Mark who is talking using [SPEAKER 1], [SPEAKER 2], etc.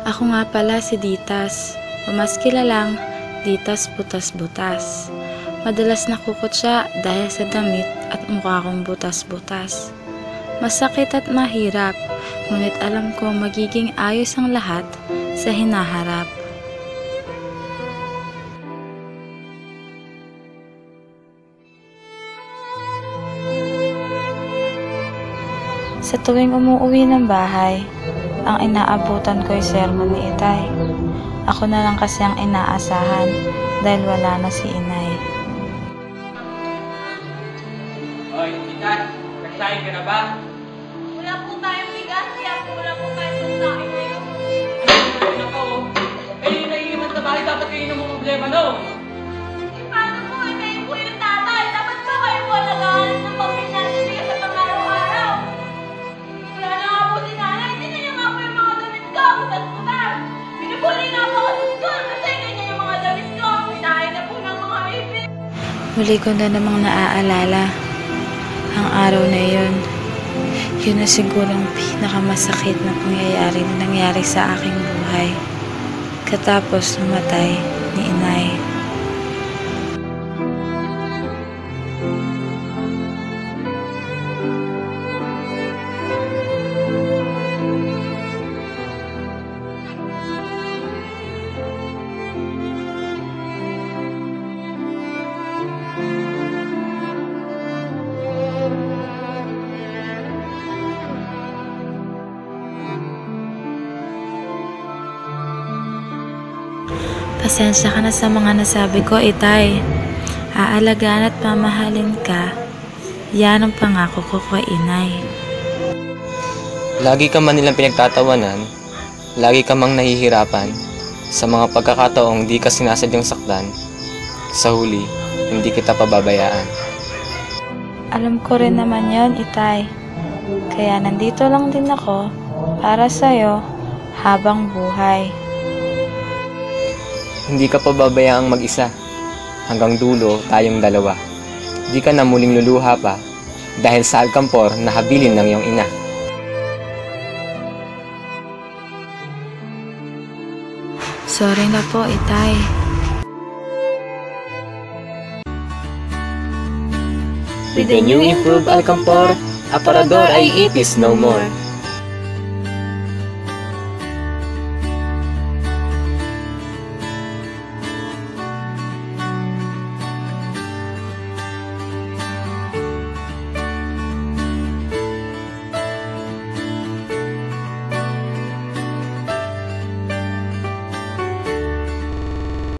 [SPEAKER 1] Ako nga pala si Ditas, o mas kilalang Ditas Butas-Butas. Madalas nakukutya dahil sa damit at mukha kong butas-butas. Masakit at mahirap, ngunit alam ko magiging ayos ang lahat sa hinaharap. Sa tuwing umuuwi ng bahay, ang inaabutan ko'y sermon ni Itay. Ako na lang kasi ang inaasahan dahil wala na si Inay.
[SPEAKER 2] Hoy, Itay, nagsahin ka na ba?
[SPEAKER 3] Wala po tayong bigas, kaya po wala po tayong pagkain ngayon.
[SPEAKER 2] Ano ko? Eh, naiiwan sa bahay, dapat kayo ng mga problema, no?
[SPEAKER 3] Eh, paano po? Eh, kayo po yung tatay. Dapat ba kayo po nag-aalis ng pamilya bigas sa pang-araw-araw? Wala na nga po si nanay. Hindi niya nga po yung mga damit ko. Butas-butas. Binubuli nga po ako sa school kasi ganyan yung mga damit ko. Pinahain na po ng mga baby.
[SPEAKER 1] Muli ko na namang naaalala ang araw na yun. Yun na siguro ang pinakamasakit na pangyayari na nangyari sa aking buhay. Katapos namatay ni Inay. Pasensya ka na sa mga nasabi ko, Itay. Aalagaan at mamahalin ka. Yan ang pangako ko kay Inay.
[SPEAKER 4] Lagi ka man nilang pinagtatawanan, lagi ka mang nahihirapan, sa mga pagkakataong di ka sinasadyang saktan, sa huli, hindi kita pababayaan.
[SPEAKER 1] Alam ko rin naman yon, Itay. Kaya nandito lang din ako para sa'yo habang buhay.
[SPEAKER 4] Hindi ka pababayaang mag-isa. Hanggang dulo tayong dalawa. Di ka na muling luluha pa dahil sa alkampor na habilin ng iyong ina.
[SPEAKER 1] Sorry na po, Itay.
[SPEAKER 4] With the new improved alkampor, aparador ay it is no more.